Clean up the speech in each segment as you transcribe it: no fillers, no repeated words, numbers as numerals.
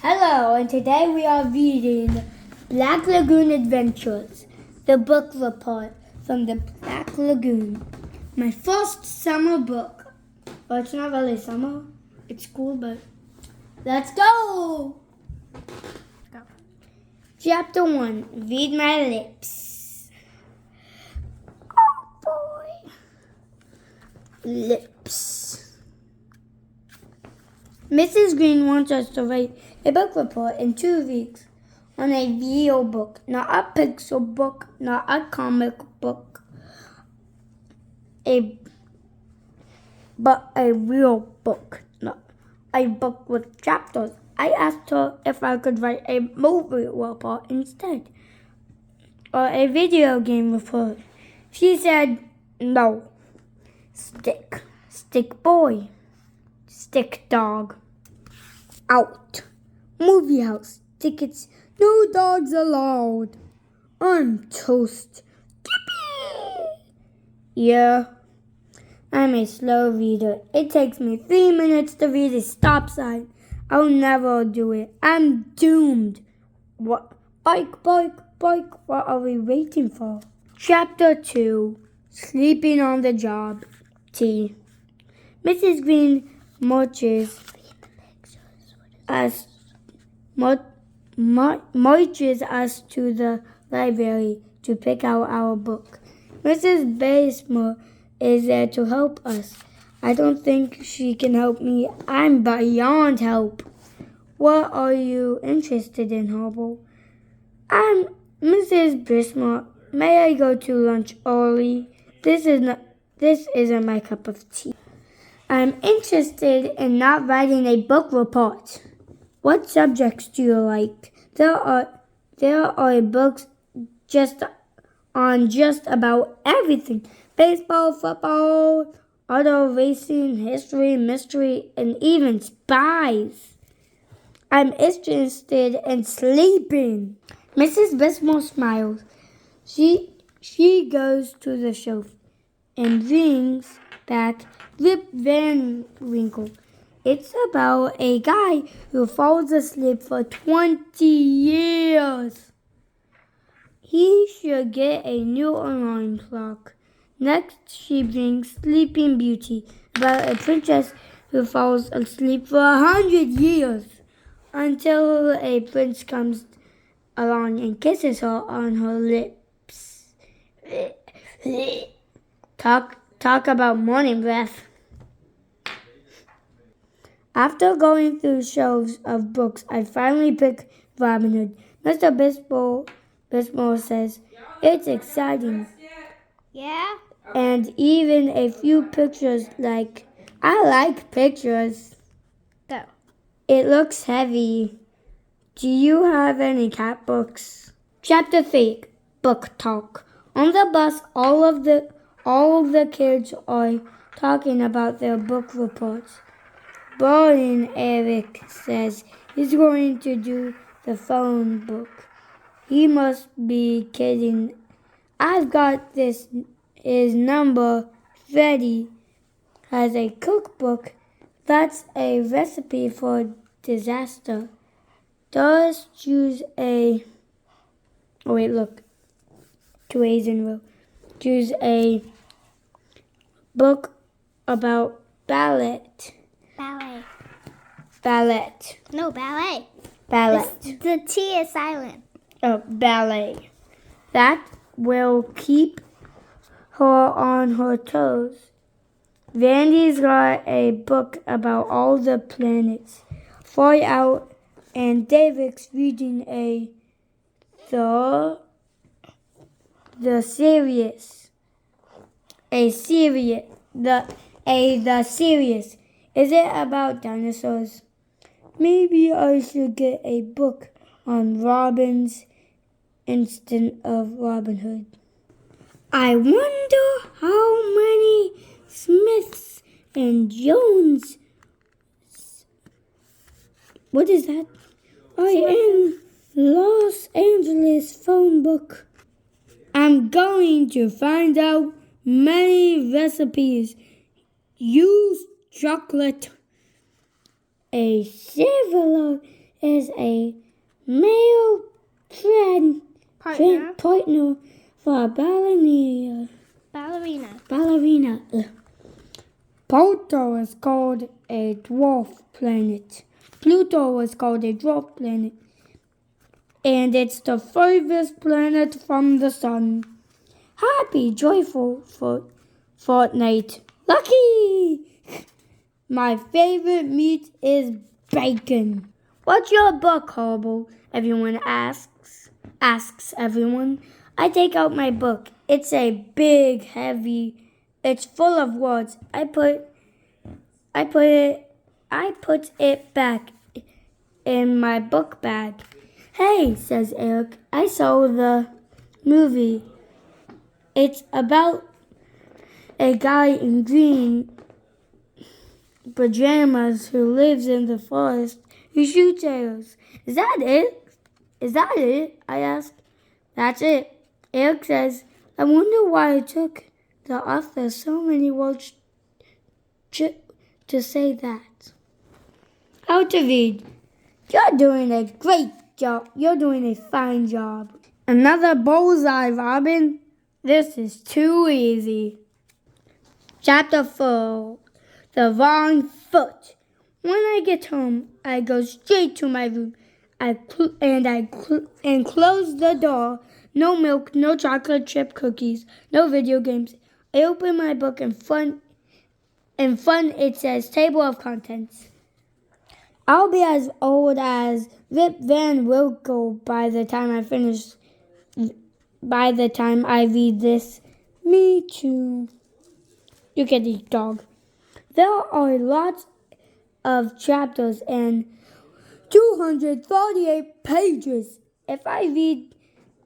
Hello, and today we are reading Black Lagoon Adventures, the book report from the Black Lagoon. My first summer book. Well, it's not really summer, it's cool, but let's go! Chapter 1, Read My Lips. Oh boy. Lips. Mrs. Green wants us to write a book report in 2 weeks on a real book, not a pixel book, not a comic book, but a real book, not a book with chapters. I asked her if I could write a movie report instead, or a video game report. She said no. Stick boy, stick dog. Out. Movie house. Tickets. No dogs allowed. I'm toast. Yippee! Yeah. I'm a slow reader. It takes me 3 minutes to read a stop sign. I'll never do it. I'm doomed. What? Bike. What are we waiting for? Chapter 2. Sleeping on the job. T. Mrs. Green marches to the library to pick out our book. Mrs. Basemore is there to help us. I don't think she can help me. I'm beyond help. What are you interested in, Hobble? I'm Mrs. Basemore. May I go to lunch early? This isn't my cup of tea. I'm interested in not writing a book report. What subjects do you like? There are books just about everything. Baseball, football, auto racing, history, mystery, and even spies. I'm interested in sleeping. Mrs. Bismore smiles. She goes to the shelf and brings back Rip Van Winkle. It's about a guy who falls asleep for 20 years. He should get a new alarm clock. Next, she brings Sleeping Beauty, about a princess who falls asleep for 100 years until a prince comes along and kisses her on her lips. Talk about morning breath. After going through shelves of books, I finally picked Robin Hood. Mr. Bismore says, it's exciting. Yeah? And even a few pictures I like pictures. Go. It looks heavy. Do you have any cat books? Chapter 3, Book Talk. On the bus, all of the kids are talking about their book reports. Brian Eric says he's going to do the phone book. He must be kidding. I've got his number. Freddie has a cookbook. That's a recipe for disaster. Doris choose a... Oh wait, look. 2 A's in a row. Choose a book about ballet. Ballet. No, ballet. Ballet. The T is silent. Oh, ballet. That will keep her on her toes. Vandy's got a book about all the planets. Fly Out, and David's reading the serious. The serious. Is it about dinosaurs? Maybe I should get a book on robins instead of Robin Hood. I wonder how many Smiths and Jones. What is that? I am Los Angeles phone book. I'm going to find out many recipes. Use chocolate. A is a male partner for a ballerina. Ballerina. Pluto is called a dwarf planet. Pluto is called a dwarf planet. And it's the furthest planet from the sun. Happy, joyful fortnight. Lucky! My favorite meat is bacon. What's your book, Horrible? Everyone asks everyone. I take out my book. It's a big, heavy. It's full of words. I put it back in my book bag. Hey, says Eric. I saw the movie. It's about a guy in green pajamas who lives in the forest. He shoots arrows. Is that it? I ask. That's it. Eric says, I wonder why it took the author so many words to say that. How to read. You're doing a great job. You're doing a fine job. Another bullseye, Robin. This is too easy. Chapter 4. The Wrong Foot. When I get home, I go straight to my room. I close the door. No milk, no chocolate chip cookies, no video games. I open my book and front it says Table of Contents. I'll be as old as Rip Van Winkle by the time I read this. Me too. You can eat, dog. There are lots of chapters and 238 pages. If I read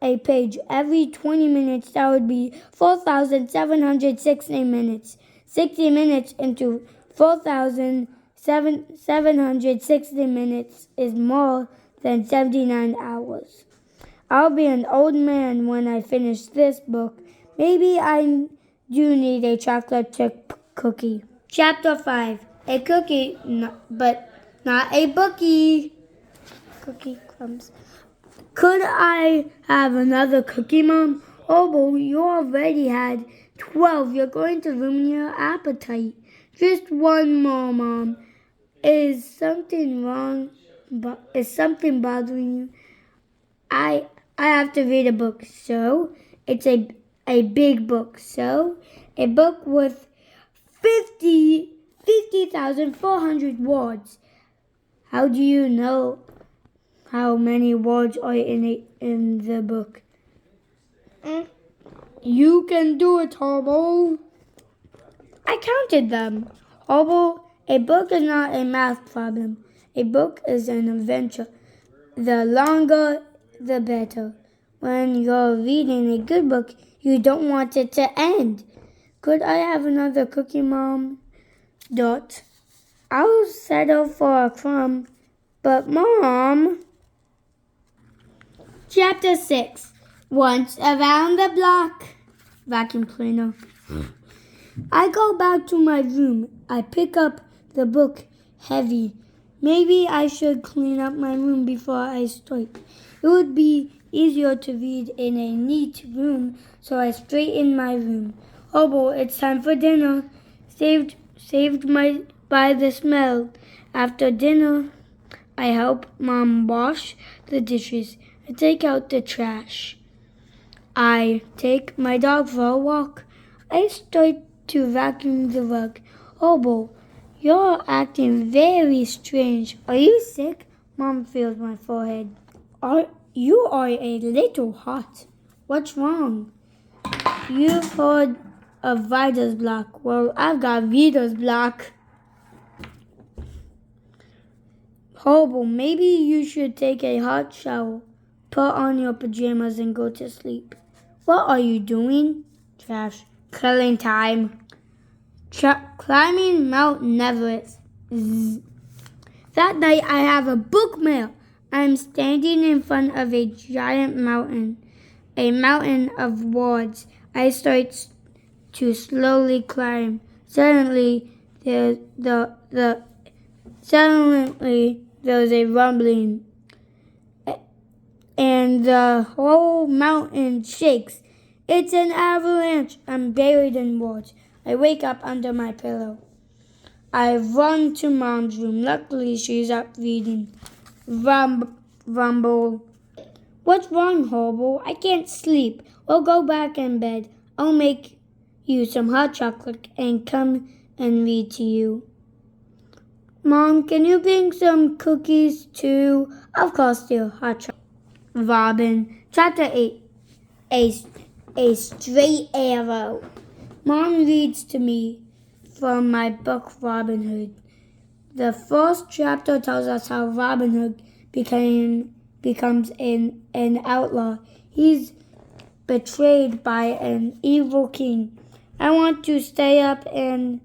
a page every 20 minutes, that would be 4,760 minutes. 60 minutes into 4,760 minutes is more than 79 hours. I'll be an old man when I finish this book. Maybe I do need a chocolate chip cookie. Chapter 5. A cookie, but not a bookie. Cookie crumbs. Could I have another cookie, Mom? Oh, but you already had 12. You're going to ruin your appetite. Just one more, Mom. Is something wrong? Is something bothering you? I have to read a book, so it's a big book. So a book with 50,400 words. How do you know how many words are in the book? You can do it, Horrible. I counted them. Horrible, a book is not a math problem. A book is an adventure. The longer, the better. When you're reading a good book, you don't want it to end. Could I have another cookie, Mom? Dot. I'll settle for a crumb. But, Mom... Chapter 6. Once around the block. Vacuum cleaner. I go back to my room. I pick up the book. Heavy. Maybe I should clean up my room before I start. It would be easier to read in a neat room, so I straighten my room. Horrible, it's time for dinner. Saved by the smell. After dinner, I help Mom wash the dishes. I take out the trash. I take my dog for a walk. I start to vacuum the rug. Horrible, you're acting very strange. Are you sick? Mom feels my forehead. You are a little hot. What's wrong? You've heard of writer's block. Well, I've got reader's block. Horrible, maybe you should take a hot shower. Put on your pajamas and go to sleep. What are you doing? Trash. Killing time. Climbing Mount Everest. That night I have a book mail. I'm standing in front of a giant mountain. A mountain of words. I start to slowly climb. Suddenly there's a rumbling. and the whole mountain shakes. It's an avalanche. I'm buried in words. I wake up under my pillow. I run to Mom's room. Luckily, she's up reading. Rumble. What's wrong, Horrible? I can't sleep. We'll go back in bed. I'll make you some hot chocolate and come and read to you. Mom, can you bring some cookies too? Of course, dear. Hot chocolate. Robin. Chapter 8. A straight arrow. Mom reads to me from my book Robin Hood. The first chapter tells us how Robin Hood becomes an outlaw. He's betrayed by an evil king. I want to stay up and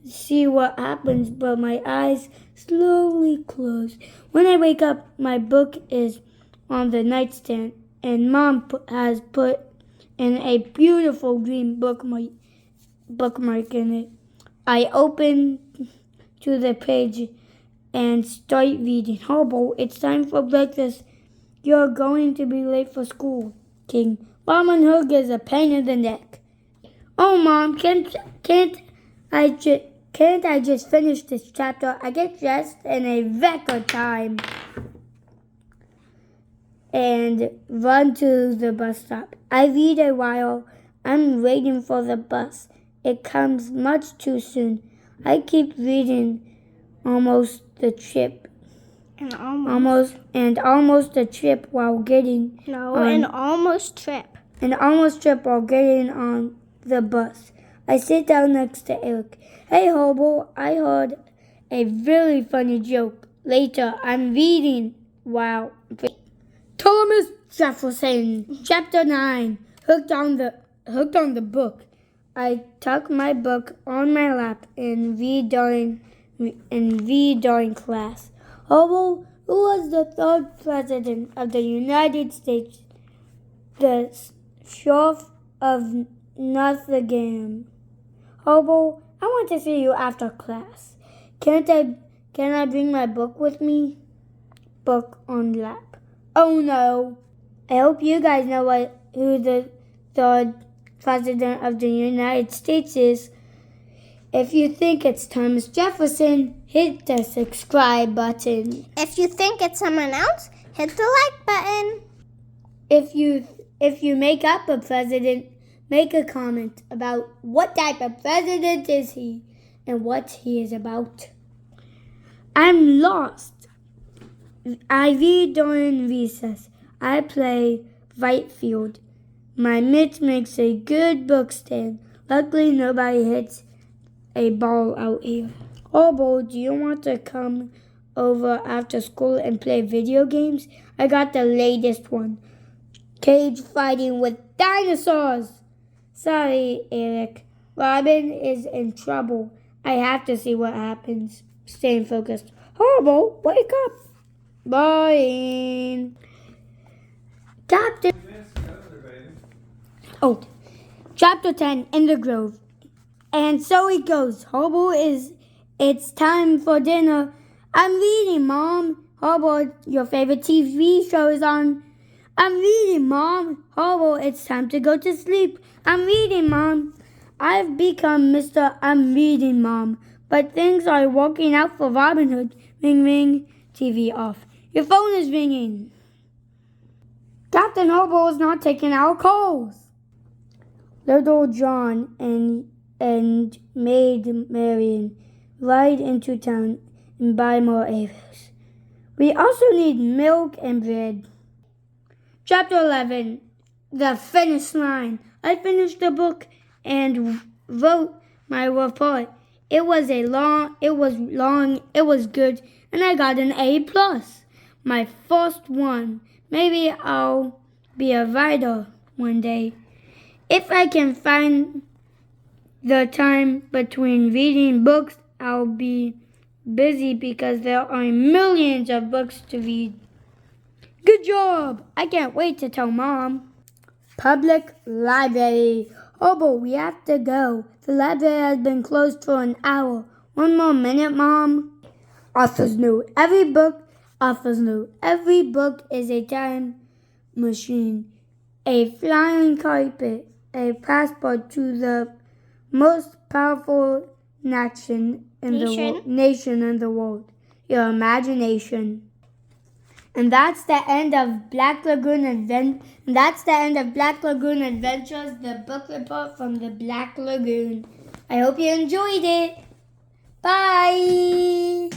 see what happens, but my eyes slowly close. When I wake up, my book is on the nightstand, and Mom has put in a beautiful green bookmark in it. I open to the page and start reading. Horrible, it's time for breakfast. You're going to be late for school, King. Robin Hood is a pain in the neck. Oh, Mom, can't I just finish this chapter? I get dressed in a record time and run to the bus stop. I read a while. I'm waiting for the bus. It comes much too soon. I keep reading almost the trip. Almost the trip while getting almost trip. An almost trip while getting on the bus. I sit down next to Eric. Hey, Horrible, I heard a really funny joke. Later, I'm reading. Wow. Thomas Jefferson, Chapter 9. Hooked on the book. I tuck my book on my lap and read during class. Horrible, who was the third president of the United States? The Sheriff of Nottingham. Horrible, I want to see you after class. Can I bring my book with me? Book on lap. Oh no. I hope you guys know who the third president of the United States is. If you think it's Thomas Jefferson, hit the subscribe button. If you think it's someone else, hit the like button. If you make up a president, make a comment about what type of president is he and what he is about. I'm lost. I read during recess. I play right field. My mitt makes a good book stand. Luckily, nobody hits a ball out here. Horrible, do you want to come over after school and play video games? I got the latest one. Cage fighting with dinosaurs. Sorry, Eric. Robin is in trouble. I have to see what happens. Staying focused. Horrible, wake up. Bye. Chapter 10, In the Grove. And so it goes. Horrible, it's time for dinner. I'm reading, Mom. Horrible, your favorite TV show is on. I'm reading, Mom. Horrible, it's time to go to sleep. I'm reading, Mom. I've become Mr. I'm reading, Mom. But things are working out for Robin Hood. Ring, ring, TV off. Your phone is ringing. Captain Horrible is not taking our calls. Little John and Maid Marian ride into town and buy more arrows. We also need milk and bread. Chapter 11, The Finish Line. I finished the book and wrote my report. It was long, it was good, and I got an A+. My first one. Maybe I'll be a writer one day. If I can find the time between reading books, I'll be busy because there are millions of books to read. Good job! I can't wait to tell Mom. Public library. Horrible, we have to go. The library has been closed for an hour. One more minute, Mom. Author's note. Every book Author's note. Every book is a time machine, a flying carpet, a passport to the most powerful nation in the world. Your imagination. And that's the end of Black Lagoon Adventures, the book report from the Black Lagoon. I hope you enjoyed it. Bye.